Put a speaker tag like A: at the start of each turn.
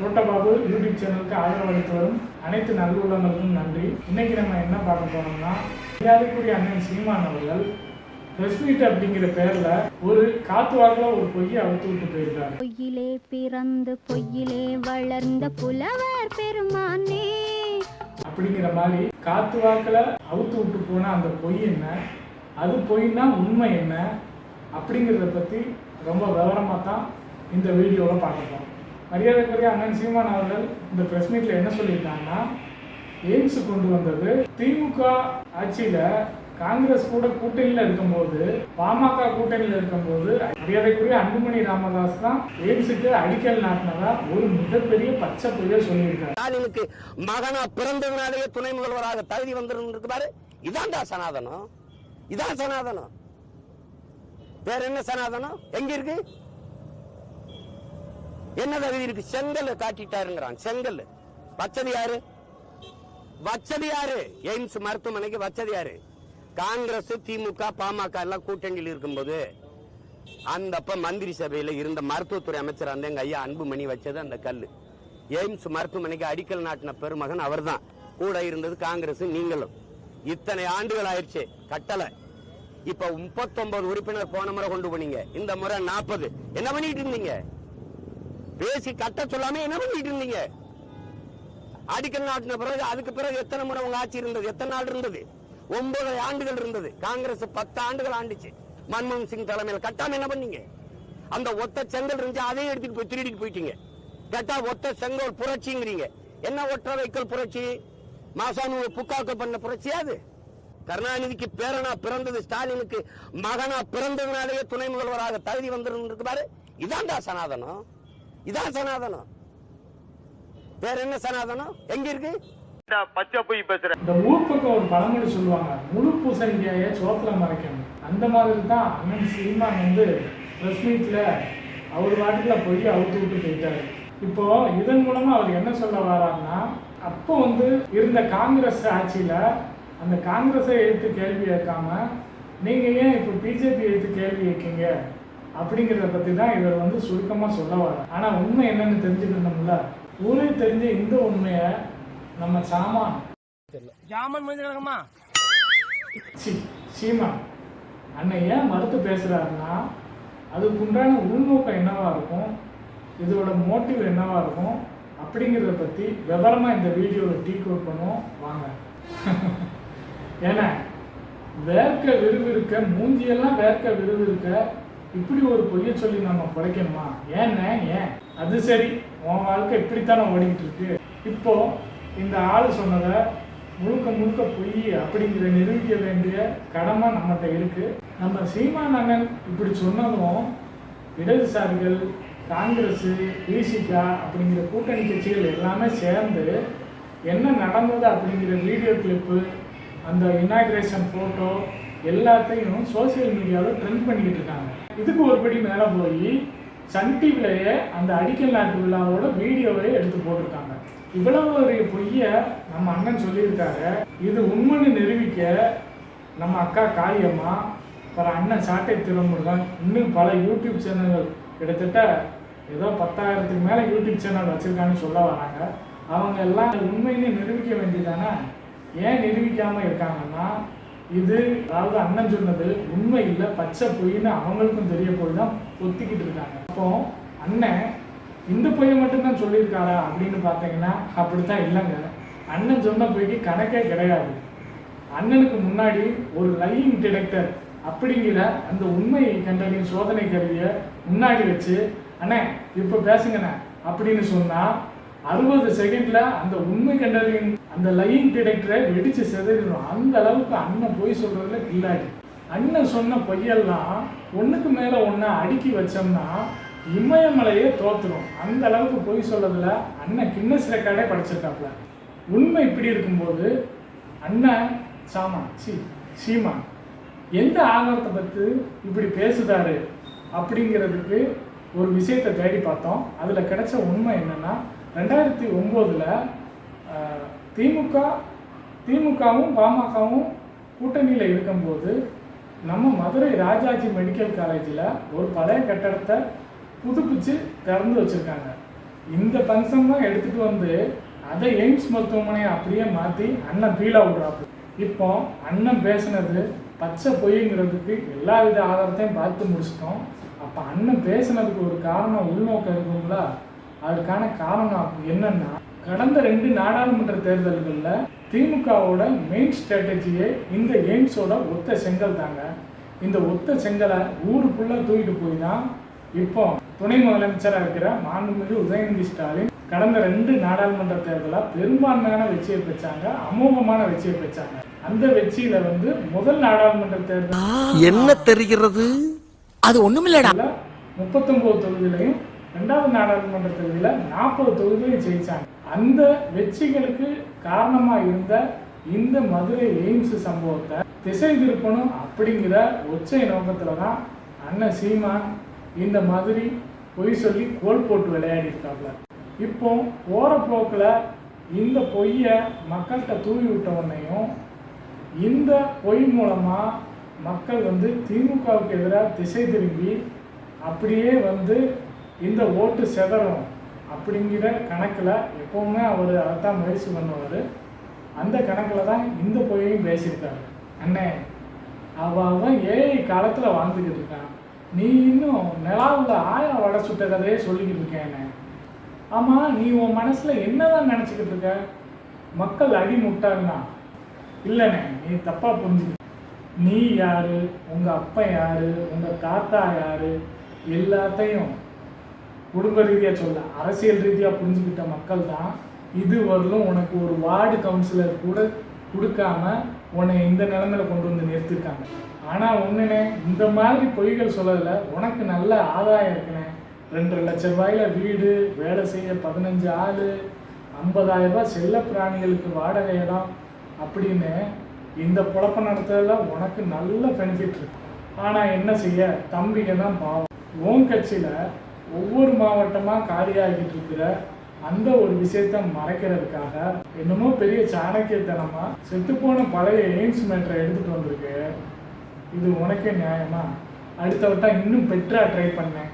A: ரோட்டபாபு YouTube சேனலுக்கு ஆதரவு அளித்து வரும் அனைத்து நல்லுள்ளங்களுக்கும் நன்றி. இன்னைக்கு நம்ம என்ன பார்க்க போறோம்னா, மரியாதைக்குரிய அண்ணன் சீமான் அவர்கள் பிரஸ் மீட் அப்படிங்கிற பேர்ல ஒரு காத்து வாக்குல ஒரு பொய்யை அவுத்து விட்டு போயிருக்காரு.
B: பொய்யிலே பிறந்து பொய்யிலே வளர்ந்த புலவர் பெருமானே
A: அப்படிங்கிற மாதிரி காத்து வாக்குல அவுத்து விட்டு போன அந்த பொய் என்ன, அது பொய்னா உண்மை என்ன அப்படிங்கிறத பத்தி ரொம்ப விவரமா தான் இந்த வீடியோவில் பார்க்கலாம். மரியாதைக்குரிய அண்ணன் சீமான் அவர்கள் இந்த பிரஸ் மீட்ல என்ன சொல்லியிருக்காங்கன்னா, எய்ம்ஸ் கொண்டு வந்தது திமுக ஆட்சியில காங்கிரஸ் கூட கூட்டணியில் இருக்கும்போது, பாமக கூட்டணியில் இருக்கும்போது மரியாதைக்குரிய அன்புமணி ராமதாஸ் தான் எய்ம்ஸுக்கு அடிக்கல் நாட்டினதா ஒரு மிகப்பெரிய பச்சை பொய்யை சொல்லியிருக்காரு.
C: ஸ்டாலினுக்கு மகனா பிறந்ததுனாலேயே துணை முதல்வராக தகுதி வந்திருக்கிறாரு. இதான்டா சனாதனம், இதான் சனாதனம். வேற என்ன சனாதனம் எங்க இருக்கு? என்ன தகுதி இருக்கு? செங்கல் காட்டிட்டாருங்கிறான். செங்கல் வச்சது யாரு? வச்சது யாரு? எய்ம்ஸ் மருத்துவமனைக்கு வச்சது யாரு? காங்கிரஸ், திமுக, பாமக எல்லாம் கூட்டணியில் இருக்கும்போது அந்த மந்திரி சபையில இருந்த மருத்துவத்துறை அமைச்சர் அந்த எங்க ஐயா அன்புமணி வச்சது அந்த கல்லு. எய்ம்ஸ் மருத்துவமனைக்கு அடிக்கல் நாட்டின பெருமகன் அவர் தான். கூட இருந்தது காங்கிரஸ், நீங்களும். இத்தனை ஆண்டுகள் ஆயிடுச்சு கட்டளை. இப்ப 39 உறுப்பினர் போன முறை கொண்டு போனீங்க, இந்த முறை 40. என்ன பண்ணிட்டு இருந்தீங்க? பேசி கட்ட சொல்லாம என்ன பண்ணிட்டு இருந்தீங்க? அடிக்கல் நாட்டின பிறகு அதுக்கு பிறகு எத்தனை முறை உங்க ஆட்சி இருந்தது? எத்தனை நாள் இருந்தது? 9 ஆண்டுகள் இருந்தது. காங்கிரஸ் 10 ஆண்டுகள் ஆண்டுச்சு. மன்மோகன் சிங் தலைமையில் கட்டாம என்ன பண்ணீங்க? அந்த ஒத்த செங்கல் இருந்துச்சு, அதையும் எடுத்துட்டு போய் திருடிட்டு போயிட்டீங்க. கேட்டா ஒத்த செங்கல் புரட்சிங்கிறீங்க. என்ன ஒற்ற வைக்கல் புரட்சி? மாசானு புக்காக்க பண்ண புரட்சி அது? கருணாநிதிக்கு பேரனா பிறந்தது, ஸ்டாலினுக்கு மகனா பிறந்ததுனாலேயே துணை முதல்வராக தகுதி வந்திருக்கிறாரு. இதான்டா சனாதனம், இதான் சனாதனம். வேற என்ன சனாதனம் எங்க இருக்கு?
D: பச்சை போய் பேசுற
A: இந்த ஊர் பக்கம் ஒரு பழமொழி சொல்லுவாங்க, முழு பூசணிக்காய சோத்துல மறைக்கணும். அந்த மாதிரி தான் அண்ணன் சீமான் பிரஸ் மீட்ல அவர் வாட்டுல போய் அவுத்து விட்டு போயிட்டாரு. இப்போ இதன் மூலமா அவர் என்ன சொல்ல வர்றாருன்னா, அப்போ இருந்த காங்கிரஸ் ஆட்சியில அந்த காங்கிரஸை எடுத்து கேள்வி கேட்காம நீங்க ஏன் இப்போ பிஜேபி எடுத்து கேள்வி கேட்கீங்க அப்படிங்கிறத பத்தி தான் இவர் சுருக்கமா சொல்ல வர. ஆனா உண்மை என்னன்னு தெரிஞ்சுக்கணும்ல. ஊரே தெரிஞ்ச இந்த உண்மைய நம்ம சீமான் அண்ணன் ஏன் மறுத்து பேசுறாருன்னா, அதுக்கு உண்டான உள்நோக்கம் என்னவா இருக்கும், இதோட மோட்டிவ் என்னவா இருக்கும் அப்படிங்கிறத பத்தி விவரமா இந்த வீடியோவில் டீகோட் பண்ணுவோம் வாங்க. ஏன்னா வேர்க்க விறுவிறுக்க மூஞ்சியெல்லாம் வேர்க்க விறுவிறுக்க இப்படி ஒரு பொய்ய சொல்லி நம்ம குறைக்கணுமா? ஏன்னா ஏன் அது சரி, உன் வாழ்க்கை இப்படித்தானே ஓடிக்கிட்டு இருக்கு. இப்போ இந்த ஆள் சொன்னதை முழுக்க முழுக்க பொய் அப்படிங்கிற நிரூபிக்க வேண்டிய கடமை நம்மகிட்ட இருக்கு. நம்ம சீமான் அண்ணன் இப்படி சொன்னதும் இடதுசாரிகள், காங்கிரஸ், விசிகா அப்படிங்கிற கூட்டணி கட்சிகள் எல்லாமே சேர்ந்து என்ன நடந்தது அப்படிங்கிற வீடியோ கிளிப்பு, அந்த இனாகிரேஷன் ஃபோட்டோ எல்லாத்தையும் சோசியல் மீடியாவில் ட்ரெண்ட் பண்ணிக்கிட்டு இருக்காங்க. இதுக்கு ஒருபடி மேலே போய் சன் டிவிலேயே அந்த அடிக்கல் நாட்டு விழாவோட வீடியோவை எடுத்து போட்டிருக்காங்க. இவ்வளவு ஒரு பொய்ய நம்ம அண்ணன் சொல்லியிருக்காரு. இது உண்மைன்னு நிரூபிக்க நம்ம அக்கா காளியம்மா, அப்புறம் அண்ணன் சாட்டை திருமுருகன், இன்னும் பல யூடியூப் சேனல்கள், கிட்டத்தட்ட ஏதோ 10,000க்கு மேலே யூடியூப் சேனல் வச்சுருக்காங்கன்னு சொல்ல வராங்க. அவங்க எல்லாம் உண்மைன்னு நிரூபிக்க வேண்டியதானே? ஏன் நிரூபிக்காமல் இருக்காங்கன்னா, இது அதாவது அண்ணன் சொன்னது உண்மை இல்லை, பச்சை பொய்ன்னு அவங்களுக்கும் தெரிய போய் தான் ஒத்திக்கிட்டு இருக்காங்க. அப்போ அண்ணன் இந்த பொய்யை மட்டும்தான் சொல்லியிருக்காரா அப்படின்னு பார்த்தீங்கன்னா அப்படித்தான் இல்லைங்க. அண்ணன் சொன்ன பொய்க்கு கணக்கே கிடையாது. அண்ணனுக்கு முன்னாடி ஒரு லையிங் டிடெக்டர் அப்படிங்கிற அந்த உண்மை கண்டறியும் சோதனை கருவியை முன்னாடி வச்சு, அண்ணே இப்போ பேசுங்கண்ணே அப்படின்னு சொன்னால் 60 செகண்ட்ல அந்த உண்மை கண்டறியும் அந்த லையிங் டிடெக்டரை வெடிச்சு செதறிடும். அந்த அளவுக்கு அண்ணன் பொய் சொல்றதுல கில்லாடி. அண்ணன் சொன்ன பொய்யெல்லாம் ஒன்றுக்கு மேலே ஒன்று அடுக்கி வச்சோம்னா இமயமலையே தோத்துரும். அந்த அளவுக்கு பொய் சொல்றதுல அண்ணன் கின்னஸ் ரெக்கார்டே படிச்சிருக்காப்ல. உண்மை இப்படி இருக்கும்போது அண்ணன் சீமான் எந்த ஆதாரத்தை பற்றி இப்படி பேசுதாரு அப்படிங்கிறதுக்கு ஒரு விஷயத்தை தேடி பார்த்தோம். அதில் கிடைச்ச உண்மை என்னன்னா, 2009 திமுகவும் பாமகவும் கூட்டணியில் இருக்கும்போது நம்ம மதுரை ராஜாஜி மெடிக்கல் காலேஜில் ஒரு பழைய கட்டடத்தை புதுப்பிச்சு திறந்து வச்சுருக்காங்க. இந்த ஃபங்க்ஷன்லாம் எடுத்துகிட்டு வந்து அதை எய்ம்ஸ் மருத்துவமனையை அப்படியே மாற்றி அண்ணன் பீலா விடுறாப்பு. இப்போ அண்ணன் பேசுனது பச்சை பொய்ங்கிறதுக்கு எல்லா வித ஆதாரத்தையும் பார்த்து முடிச்சிட்டோம். அப்போ அண்ணன் பேசுனதுக்கு ஒரு காரணம் உள்நோக்கம் இருக்குங்களா? அதுக்கான காரணம் என்னன்னா, கடந்த 2 நாடாளுமன்ற தேர்தல்களில் திமுகவோட மெயின் ஸ்ட்ராட்டஜியே இந்த எய்ம்ஸோட ஒத்த செங்கல் தாங்க. இந்த ஒத்த செங்கலை ஊருக்குள்ளே தூக்கிட்டு போய் தான் இப்போ துணை முதலமைச்சராக இருக்கிற மாண்புமிகு உதயநிதி ஸ்டாலின் கடந்த 2 நாடாளுமன்ற தேர்தலாக பெரும்பான்மையான வெற்றியை பெற்றாங்க, அமோகமான வெற்றியை பெற்றாங்க. அந்த வெற்றியில வந்து முதல் நாடாளுமன்ற தேர்தல்
E: என்ன தெரிகிறது? அது ஒண்ணுமில்லடா.
A: 39 தொகுதியிலையும் 2வது நாடாளுமன்ற தேர்தலில் 40 தொகுதியிலையும் ஜெயிச்சாங்க. அந்த வெற்றிகளுக்கு காரணமா இருந்த இந்த மதுரை எய்ம்ஸ் சம்பவத்தை திசை திருப்பணும் அப்படிங்கிற ஒற்றை நோக்கத்துல தான் அண்ணன் சீமான் இந்த மாதிரி பொய் சொல்லி கோல் போட்டு விளையாடி இருக்காப்ல. இப்போ போற போக்குல இந்த பொய்யை மக்கள்கிட்ட தூவி விட்ட உடனேயும் இந்த பொய் மூலமா மக்கள் வந்து திமுகவுக்கு எதிராக திசை திரும்பி அப்படியே வந்து இந்த ஓட்டு செதறும் அப்படிங்கிற கணக்கில் எப்போவுமே அவர் அதைத்தான் முயற்சி பண்ணுவார். அந்த கணக்கில் தான் இந்த பொய்யையும் பேசியிருக்காரு. அண்ணே, அவன் ஏஐ காலத்தில் வாழ்ந்துக்கிட்டு இருக்கான், நீ இன்னும் நிலாவில் ஆயா வடை சுட்ட கதையே சொல்லிக்கிட்டு இருக்கேன்னு. ஆமாம், நீ உன் மனசில் என்னதான் நினச்சிக்கிட்டு இருக்க? மக்கள் அடி முட்டாங்கன்னா இல்லைண்ணே, நீ தப்பாக புரிஞ்சுக்க. நீ யார், உங்கள் அப்பா யார், உங்கள் தாத்தா யார், எல்லாத்தையும் குடும்ப ரீதியாக சொல்ல அரசியல் ரீதியாக புரிஞ்சுக்கிட்ட மக்கள் தான் இதுவரையிலும் உனக்கு ஒரு வார்டு கவுன்சிலர் கூட கொடுக்காம உன்னை இந்த நிலைமையில கொண்டு வந்து நிறுத்திருக்காங்க. ஆனால் ஒன்றுனே, இந்த மாதிரி பொய்கள் சொல்லலை, உனக்கு நல்ல ஆதாயம் இருக்குண்ணே. 2.5 லட்ச ரூபாயில வீடு, வேலை செய்ய 15 ஆள், 50,000 ரூபாய் செல்ல பிராணிகளுக்கு வாடகை இடம் அப்படின்னு இந்த பொழப்ப நடத்துறதுல உனக்கு நல்ல பெனிஃபிட் இருக்கு. ஆனால் என்ன செய்ய, தம்பிங்க தான் பாவம். உன் கட்சியில் ஒவ்வொரு மாவட்டமாக காலியாகிட்டு இருக்கிற அந்த ஒரு விஷயத்தை மறைக்கிறதுக்காக என்னமோ பெரிய சாணக்கியத்தனமாக செத்துப்போன பழைய எய்ம்ஸ் மேட்டரை எடுத்துகிட்டு வந்திருக்கு. இது உனக்கே நியாயமா? அடுத்த வட்டம் இன்னும் பெட்டராக ட்ரை பண்ணேன்.